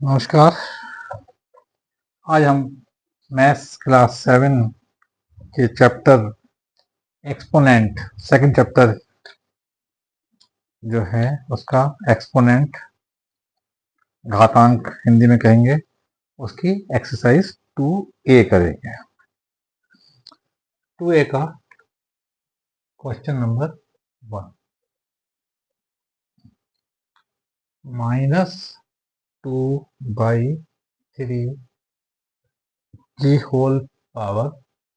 नमस्कार। आज हम मैथ्स क्लास 7 के चैप्टर एक्सपोनेंट सेकंड चैप्टर जो है उसका एक्सपोनेंट घातांक हिंदी में कहेंगे, उसकी एक्सरसाइज 2A करेंगे। 2A का क्वेश्चन नंबर 1, -2/3 की होल पावर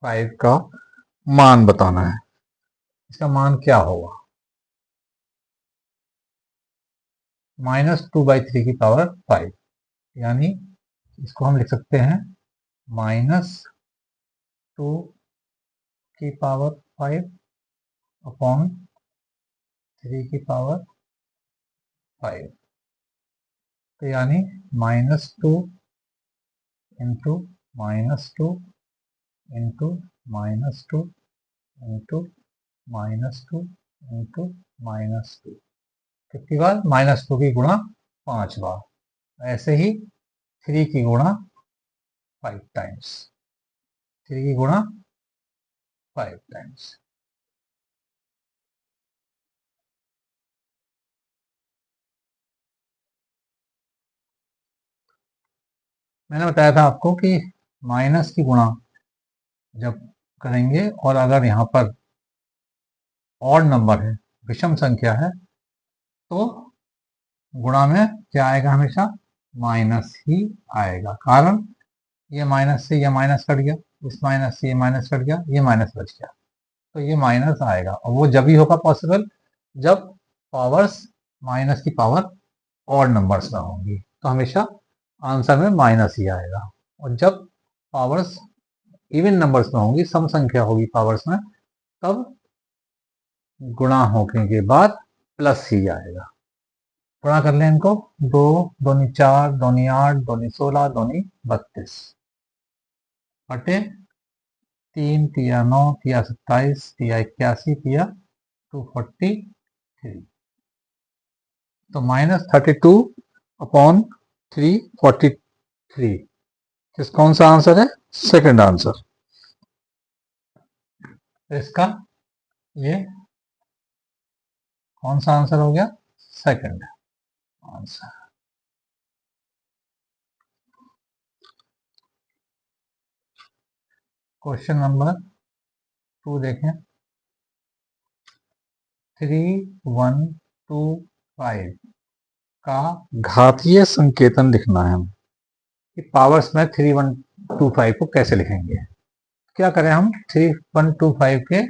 5 का मान बताना है। इसका मान क्या होगा? -2/3 की पावर 5, यानी इसको हम लिख सकते हैं -2 की पावर 5 अपॉन 3 की पावर 5, तो यानी -2 इंटू -2 इंटू -2 इंटू -2 इंटू -2, कितनी बार? -2 की गुणा 5 बार। ऐसे ही 3 की गुणा 5 टाइम्स, 3 की गुणा 5 टाइम्स। मैंने बताया था आपको कि माइनस की गुणा जब करेंगे और अगर यहाँ पर ऑड नंबर है, विषम संख्या है, तो गुणा में क्या आएगा? हमेशा माइनस ही आएगा। कारण ये माइनस से ये माइनस कट गया, इस माइनस से ये माइनस कट गया, ये माइनस बच गया, तो ये माइनस आएगा। और वो जब ही होगा पॉसिबल जब पावर्स माइनस की पावर ऑड नंबर्स में होंगी, तो हमेशा आंसर में माइनस ही आएगा। और जब पावर्स इवन नंबर्स में होंगी, सम संख्या होगी पावर्स में, तब गुणा होने के बाद प्लस ही आएगा। गुणा कर लें इनको, 2 दूनी 4, दूनी 8, दूनी 16, दूनी 32 बटे 3 तिया 9 तिया 27 तिया 81 तिया 243, तो -32 अपॉन 343 कौन सा आंसर है? Second answer. इसका ये कौन सा आंसर हो गया? Second answer. क्वेश्चन नंबर 2 देखें। 3125 का घातीय संकेतन लिखना है हम, कि पावर्स में 3125 को कैसे लिखेंगे। क्या करें हम? 3125 के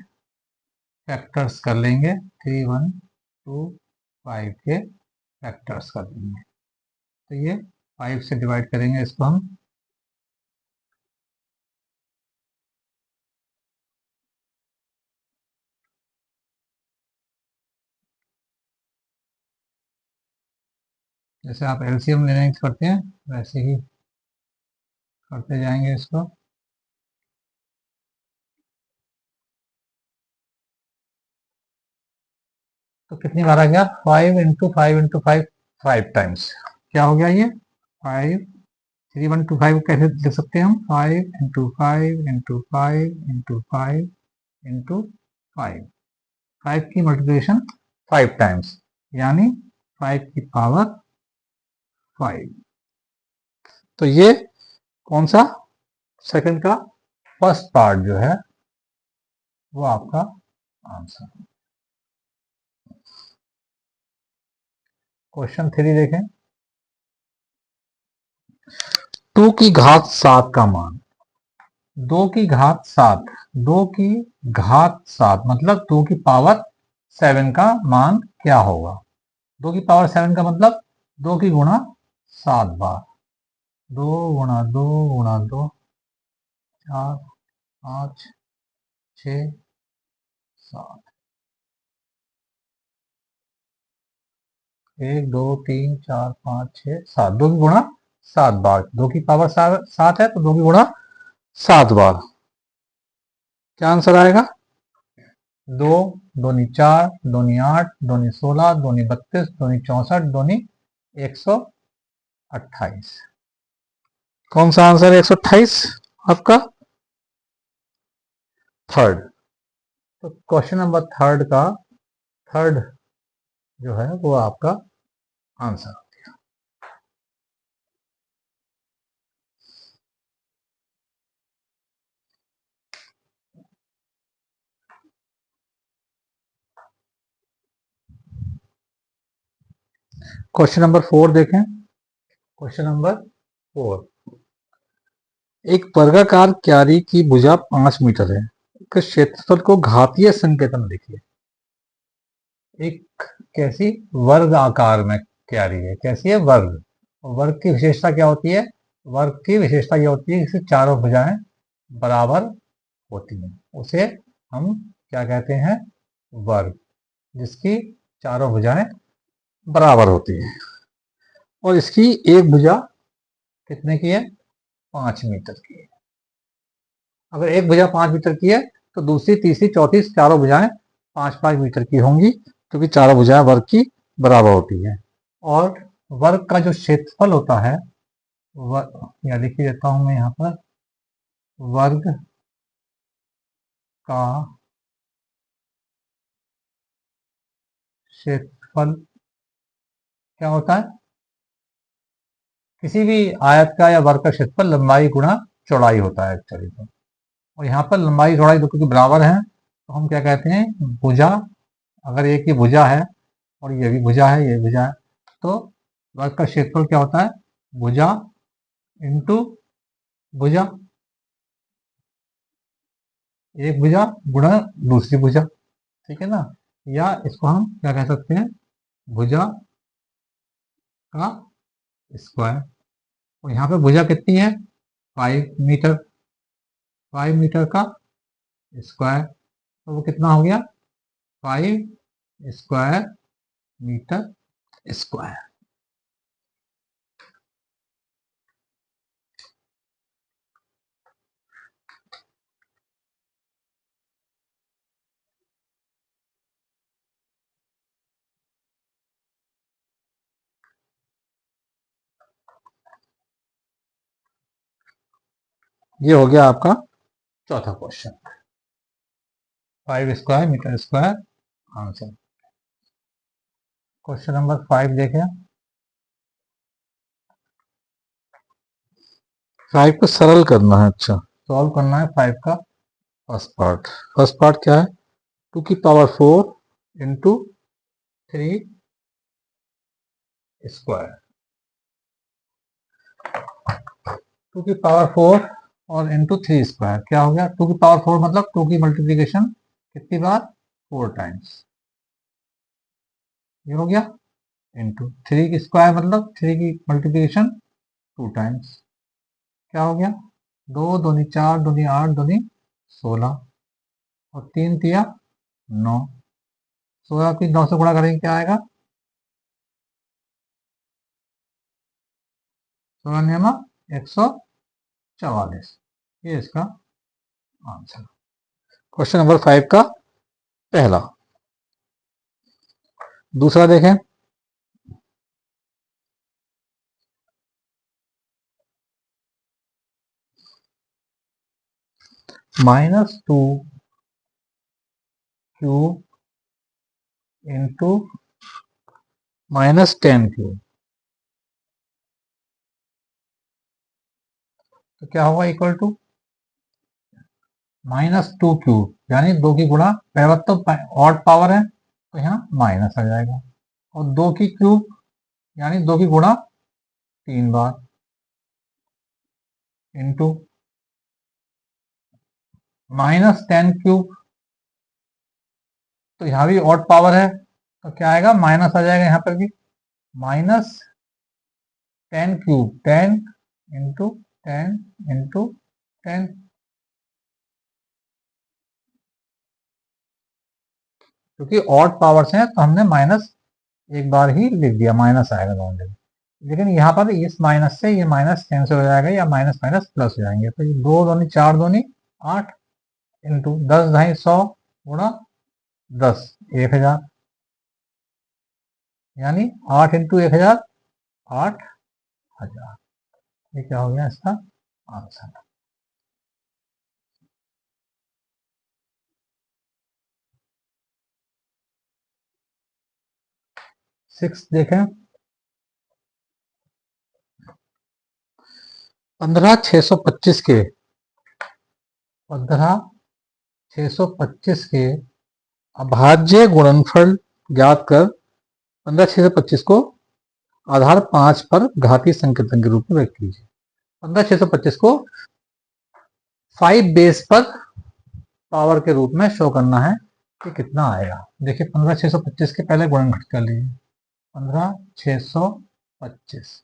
फैक्टर्स कर लेंगे, 3125 के फैक्टर्स कर लेंगे। तो ये 5 से डिवाइड करेंगे इसको हम, जैसे आप एलसीएम लेने करते हैं वैसे ही करते जाएंगे इसको। तो कितनी बार आ गया? 5 इंटू 5 इंटू 5, 5 टाइम्स। क्या हो गया ये? 5 3125 कैसे लिख सकते हैं हम? 5 इंटू 5 इंटू 5 इंटू 5 इंटू 5, 5 की मल्टीप्लिकेशन 5 टाइम्स, यानी 5 की पावर 5। तो ये कौन सा? सेकंड का फर्स्ट पार्ट जो है वो आपका आंसर। क्वेश्चन 3 देखें। 2 की घात 7 का मान। 2 की घात 7, 2 की घात 7 मतलब 2 की पावर 7 का मान क्या होगा? 2 की पावर 7 का मतलब 2 की गुणा 7 बार, 2 गुणा 2 गुणा 2, 4 5 6 7, 1 2 3 4 5 6 7, 2 की गुणा 7 बार। 2 की पावर 7 है तो 2 की गुणा 7 बार। क्या आंसर आएगा? 2 दूनी 4 दूनी 8 दूनी 16 दूनी 32 दूनी 64 दूनी 128। 28। कौन सा आंसर है 128 आपका? थर्ड। तो क्वेश्चन नंबर थर्ड जो है वो आपका आंसर। क्वेश्चन नंबर 4 देखें। क्वेश्चन नंबर 4, एक वर्गाकार क्यारी की भुजा 5 मीटर है, इसके क्षेत्रफल को घातीय संकेतन में लिखिए। एक कैसी वर्ग आकार में क्यारी है, कैसी है? वर्ग। वर्ग की विशेषता क्या होती है? वर्ग की विशेषता ये होती है कि इसकी चारों भुजाएं बराबर होती हैं, उसे हम क्या कहते हैं? वर्ग, जिसकी चारों भुजाएं बराबर होती है। और इसकी एक भुजा कितने की है? 5 मीटर की है। अगर एक भुजा 5 मीटर की है तो दूसरी, तीसरी, चौथी चारों भुजाएं 5-5 मीटर की होंगी, क्योंकि चारों भुजाएं वर्ग की बराबर होती है। और वर्ग का जो क्षेत्रफल होता है, या लिख देता हूं मैं यहाँ पर, वर्ग का क्षेत्रफल क्या होता है? किसी भी आयत का या वर्ग का क्षेत्रफल लंबाई गुणा चौड़ाई होता है एक्चुअली तो। और यहाँ पर लंबाई चौड़ाई दो क्योंकि बराबर है, तो हम क्या कहते हैं? भुजा। अगर एक ही भुजा है और ये भी भुजा है, ये भुजा है, तो वर्ग का क्षेत्रफल क्या होता है? भुजा इंटू भुजा, एक भुजा गुणा दूसरी भुजा, ठीक है ना? या इसको हम क्या कह सकते हैं? भुजा का स्क्वायर। और यहाँ पे भुजा कितनी है? 5 मीटर। 5 मीटर का स्क्वायर, तो वो कितना हो गया? 5 स्क्वायर मीटर स्क्वायर। ये हो गया आपका चौथा question. 5 square metre square answer. Question number 5 देखें। 5 को सरल करना है, अच्छा सॉल्व करना है 5 का फर्स्ट पार्ट। फर्स्ट पार्ट क्या है? 2 की पावर 4 इंटू 3 स्क्वायर। 2 की पावर 4 और इंटू 3 स्क्वायर क्या हो गया? 2 की पावर 4 मतलब 2 की मल्टीप्लीकेशन कितनी बार? 4 टाइम्स, ये हो गया। इंटू 3 की स्क्वायर मतलब 3 की मल्टीप्लीकेशन 2 टाइम्स, क्या हो गया? 2 दूनी 4, दूनी 8, दूनी 16 और 3 तिया 9। 16 की 9 से गुणा करेंगे क्या आएगा? 16 नियम 144। ये इसका आंसर। क्वेश्चन नंबर 5 का पहला। दूसरा देखें। -2 क्यूब इंटू -10 क्यूब, तो क्या होगा? इक्वल टू -2 क्यूब यानी 2 की गुणा, पहला तो ऑड पावर है तो यहाँ माइनस आ जाएगा, और 2 की क्यूब यानी 2 की गुणा 3 बार, इंटू -10 क्यूब, तो यहाँ भी ऑड पावर है तो क्या आएगा? माइनस आ जाएगा यहाँ पर भी। -10 क्यूब, 10 इंटू 10 इंटू 10, क्योंकि ऑड पावर्स हैं तो हमने माइनस एक बार ही लिख दिया, माइनस आएगा दोनों जगह। लेकिन यहाँ पर इस माइनस से ये माइनस कैंसिल हो जाएगा, या माइनस माइनस प्लस हो जाएंगे, तो ये 2 दूनी 4 दूनी 8 इंटू 10 ढाई 100 गुणा 10 1000, यानी 8 इंटू 1000 8 1000। ये क्या हो गया इसका आंसर। सिक्स देखें, 15,625 के 15,625 के अभाज्य गुणनफल ज्ञात कर 15,625 को आधार 5 पर घातीय संकेतन के रूप में व्यक्त कीजिए। 15,625 को 5 बेस पर पावर के रूप में शो करना है कि कितना आएगा। देखिए 15,625 के पहले गुणनखंड कर लीजिए। 15,625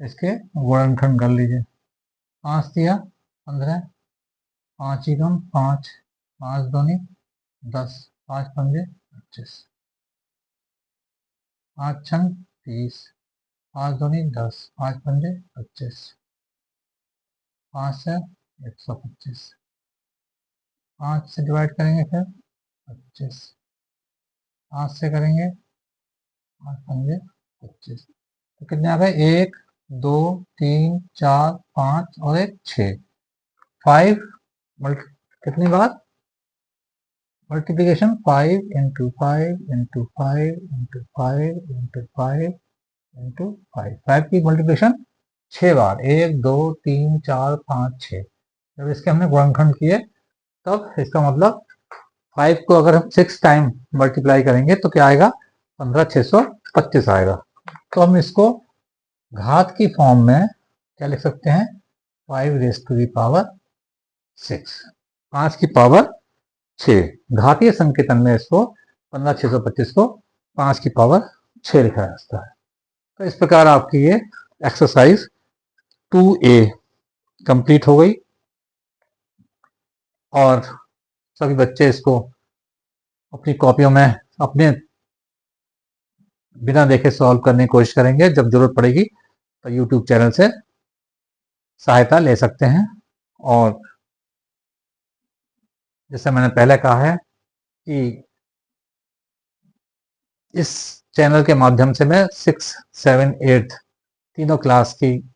इसके गुणनखंड कर लीजिए। 5 दिया 15, 5 एकम 5, 5 दूनी 10, 5 पंजे 25, 5 छंग 30, 5 दूनी 10, 5 पंजे 25, 5 से 125, 5 से डिवाइड करेंगे फिर 25, 5 से करेंगे 5 पंजे 25, तो कितने आ गए 1 2 3 4 5 और एक 6। 5 कितनी बार multiplication 5 into 5 into 5 into 5 into 5 into 5, 5 की मल्टीप्लीकेशन 6 बार, 1 2 3 4 5 6। जब इसके हमने गुणनखंड किए तब इसका मतलब 5 को अगर हम 6 टाइम मल्टीप्लाई करेंगे तो क्या आएगा 15,625 आएगा। तो हम इसको घात की फॉर्म में क्या लिख सकते हैं 5 रेज़ टू दी पावर 6, 5 की पावर 6। घातीय संकेतन में इसको 15,625 को 5 की पावर 6 लिखा जाता है। तो इस प्रकार आपकी ये एक्सरसाइज 2A कंप्लीट हो गई और सभी बच्चे इसको अपनी कॉपियों में अपने बिना देखे सॉल्व करने की कोशिश करेंगे। जब जरूरत पड़ेगी तो YouTube चैनल से सहायता ले सकते हैं। और जैसे मैंने पहले कहा है कि इस चैनल के माध्यम से मैं 6, 7, 8 तीनों क्लास की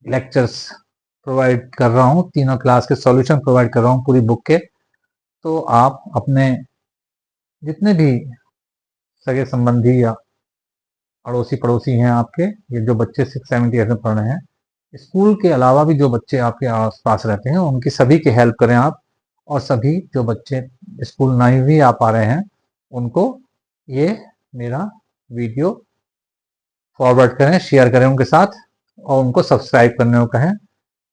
लेक्चर्स प्रोवाइड कर रहा हूँ, तीनों क्लास के सॉल्यूशन प्रोवाइड कर रहा हूँ पूरी बुक के। तो आप अपने जितने भी सगे संबंधी या अड़ोसी पड़ोसी हैं आपके, ये जो बच्चे 6, 7, 8 में पढ़ रहे हैं, स्कूल के अलावा भी जो बच्चे आपके आस पास रहते हैं उनकी सभी की हेल्प करें आप। और सभी जो बच्चे स्कूल नहीं भी आ पा रहे हैं उनको ये मेरा वीडियो फॉरवर्ड करें, शेयर करें उनके साथ और उनको सब्सक्राइब करने को कहें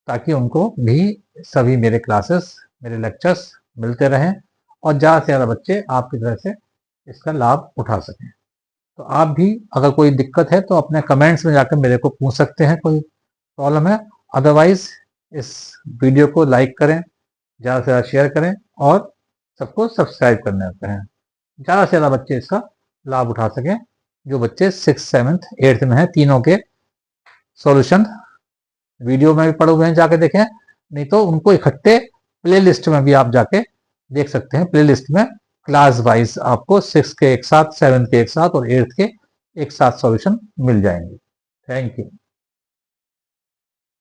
ताकि उनको भी सभी मेरे क्लासेस, मेरे लेक्चर्स मिलते रहें और ज़्यादा से ज़्यादा बच्चे आपकी तरह से इसका लाभ उठा सकें। तो आप भी अगर कोई दिक्कत है तो अपने कमेंट्स में जाकर मेरे को पूछ सकते हैं, कोई प्रॉब्लम है। अदरवाइज इस वीडियो को लाइक करें, ज़्यादा से ज़्यादा शेयर करें और सबको सब्सक्राइब करने होते हैं, ज़्यादा से ज़्यादा बच्चे इसका लाभ उठा सकें। जो बच्चे 6, 7, 8 में हैं तीनों के सॉल्यूशन वीडियो में भी पढ़े हुए हैं, जाके देखें। नहीं तो उनको इकट्ठे प्लेलिस्ट में भी आप जाके देख सकते हैं। प्लेलिस्ट में क्लास वाइज आपको 6 के एक साथ, 7 के एक साथ और 8 के एक साथ सॉल्यूशन मिल जाएंगे। Thank you.